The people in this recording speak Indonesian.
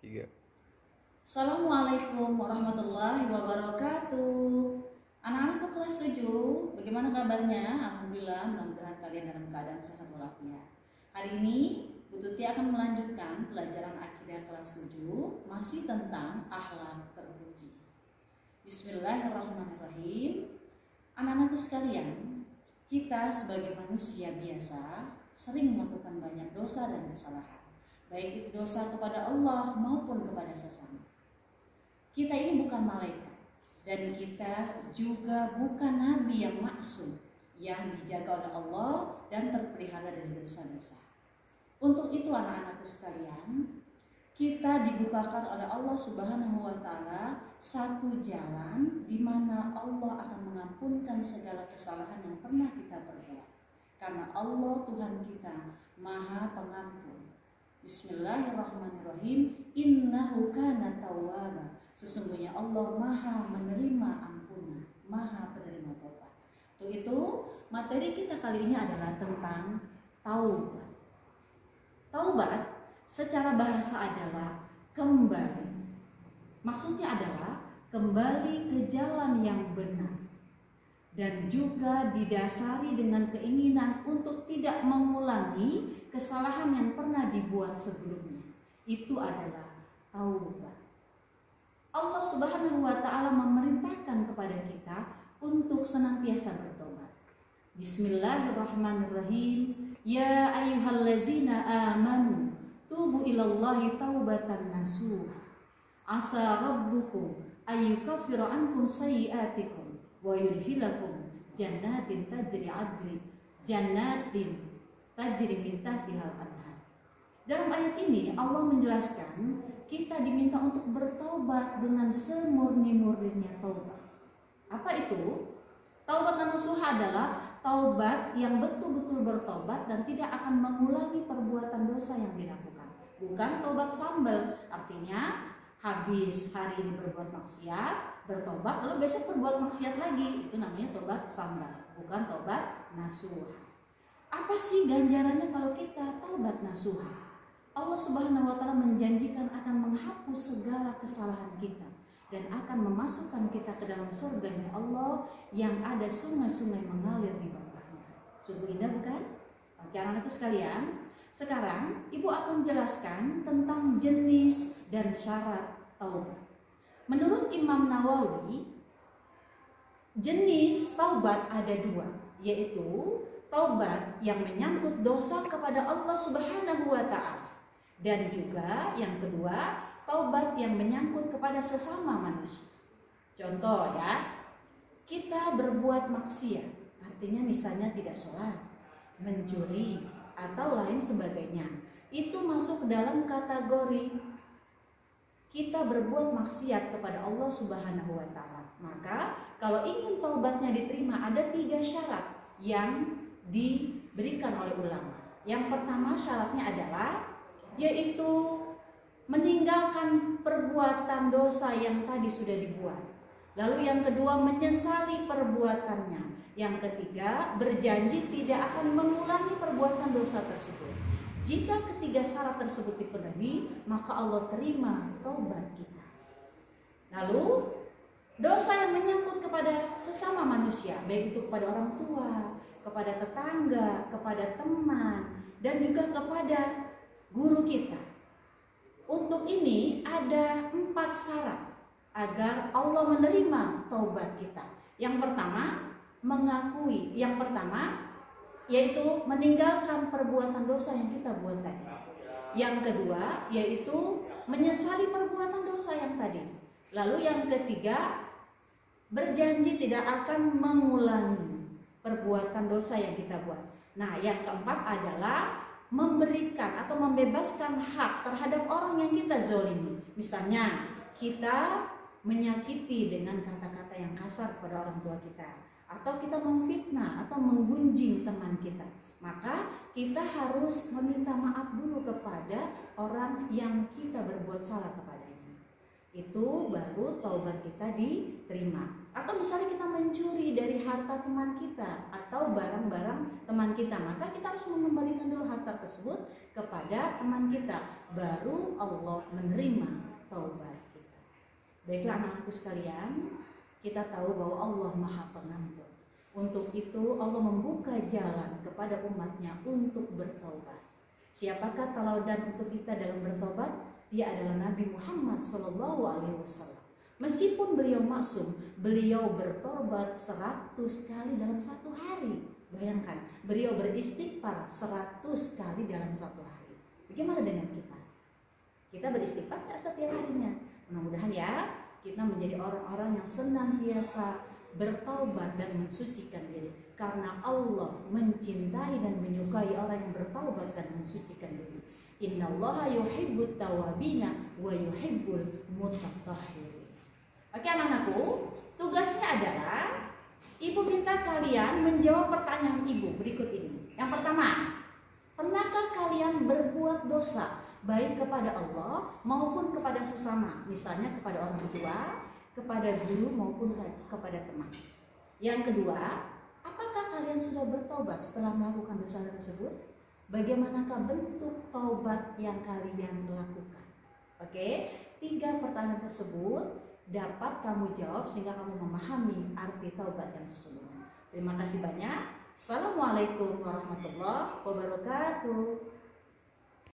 Tiga. Assalamualaikum warahmatullahi wabarakatuh. Anak-anakku kelas 7, bagaimana kabarnya? Alhamdulillah, mudah-mudahan kalian dalam keadaan sehat walafiat. Hari ini Bu Tuti akan melanjutkan pelajaran akidah kelas 7, masih tentang akhlak terpuji. Bismillahirrahmanirrahim. Anak-anakku sekalian, kita sebagai manusia biasa sering melakukan banyak dosa dan kesalahan, baik itu dosa kepada Allah maupun kepada sesama. Kita ini bukan malaikat dan kita juga bukan nabi yang maksum yang dijaga oleh Allah dan terpelihara dari dosa-dosa. Untuk itu anak-anakku sekalian, kita dibukakan oleh Allah Subhanahu wa taala satu jalan di mana Allah akan mengampunkan segala kesalahan yang pernah kita perbuat. Karena Allah Tuhan kita Maha Pengampun. Bismillahirrahmanirrahim. Innahu kana tawwaba. Sesungguhnya Allah Maha menerima ampunan, Maha penerima tobat. Untuk itu, materi kita kali ini adalah tentang taubat. Taubat secara bahasa adalah kembali. Maksudnya adalah kembali ke jalan yang benar. Dan juga didasari dengan keinginan untuk tidak mengulangi kesalahan yang pernah dibuat sebelumnya. Itu adalah taubat. Allah Subhanahu wa taala memerintahkan kepada kita untuk senantiasa bertobat. Bismillahirrahmanirrahim. Ya ayyuhallazina amanu tubu ilallahi taubatan nasuha. Asa rabbukum ayyukaffira ankum sayyi'atikum wa yudkhilakum jannatin tajri min tahtihal anhar. Dalam ayat ini Allah menjelaskan kita diminta untuk bertaubat dengan semurni-murninya taubat. Apa itu? Taubat nasuha adalah taubat yang betul-betul bertobat dan tidak akan mengulangi perbuatan dosa yang dilakukan. Bukan taubat sambal, artinya habis hari ini berbuat maksiat, bertobat, lalu besok berbuat maksiat lagi. Itu namanya tobat sambal, bukan tobat nasuha. Apa sih ganjarannya kalau kita taubat nasuha? Allah Subhanahu wa taala menjanjikan akan menghapus segala kesalahan kita dan akan memasukkan kita ke dalam surganya Allah yang ada sungai-sungai mengalir di bawahnya. Sungguh indah bukan? Oke anak-anakku sekalian, sekarang Ibu akan menjelaskan tentang jenis dan syarat taubat. Menurut Imam Nawawi, jenis taubat ada dua, yaitu taubat yang menyangkut dosa kepada Allah Subhanahu wa taala, dan juga yang kedua, taubat yang menyangkut kepada sesama manusia. Contoh ya, kita berbuat maksiat, artinya misalnya tidak sholat, mencuri, atau lain sebagainya. Itu masuk ke dalam kategori kita berbuat maksiat kepada Allah Subhanahu wa taala. Maka kalau ingin taubatnya diterima ada 3 syarat yang diberikan oleh ulama. Yang pertama syaratnya adalah yaitu meninggalkan perbuatan dosa yang tadi sudah dibuat. Lalu yang kedua menyesali perbuatannya. Yang ketiga berjanji tidak akan mengulangi perbuatan dosa tersebut. Jika ketiga syarat tersebut dipenuhi, maka Allah terima taubat kita. Lalu dosa yang menyangkut kepada sesama manusia, baik itu kepada orang tua, kepada tetangga, kepada teman, dan juga kepada guru kita. Untuk ini ada 4 syarat agar Allah menerima taubat kita. Yang pertama, mengakui. Yang pertama, yaitu meninggalkan perbuatan dosa yang kita buat tadi. Yang kedua, yaitu menyesali perbuatan dosa yang tadi. Lalu yang ketiga, berjanji tidak akan mengulangi perbuatan dosa yang kita buat. Nah, yang keempat adalah memberikan atau membebaskan hak terhadap orang yang kita zolimi. Misalnya kita menyakiti dengan kata-kata yang kasar kepada orang tua kita, atau kita memfitnah atau menggunjing teman kita, maka kita harus meminta maaf dulu kepada orang yang kita berbuat salah kepadanya. Itu baru taubat kita diterima. Atau misalnya kita mencuri dari harta teman kita atau barang-barang teman kita, maka kita harus mengembalikan dulu harta tersebut kepada teman kita, baru Allah menerima taubat kita. Baiklah anak-anakku sekalian, kita tahu bahwa Allah Maha Pengampun. Untuk itu Allah membuka jalan kepada umatnya untuk bertaubat. Siapakah teladan untuk kita dalam bertobat? Dia adalah Nabi Muhammad SAW. Meskipun beliau maksum, beliau bertobat 100 kali dalam satu hari. Bayangkan, beliau beristighfar 100 kali dalam satu hari. Bagaimana dengan kita? Kita beristighfar nggak setiap harinya? Mudah-mudahan ya, kita menjadi orang-orang yang senantiasa bertaubat dan mensucikan diri. Karena Allah mencintai dan menyukai orang yang bertaubat dan mensucikan diri. Innallaha yuhibbut tawabina wa yuhibbul mutatahhirin. Oke anak-anakku, tugasnya adalah ibu minta kalian menjawab pertanyaan ibu berikut ini. Yang pertama, pernahkah kalian berbuat dosa baik kepada Allah maupun kepada sesama, misalnya kepada orang tua, kepada guru maupun kepada teman? Yang kedua, apakah kalian sudah bertobat setelah melakukan dosa tersebut? Bagaimanakah bentuk taubat yang kalian lakukan? Oke, 3 pertanyaan tersebut dapat kamu jawab sehingga kamu memahami arti taubat yang sesungguhnya. Terima kasih banyak. Assalamualaikum warahmatullahi wabarakatuh.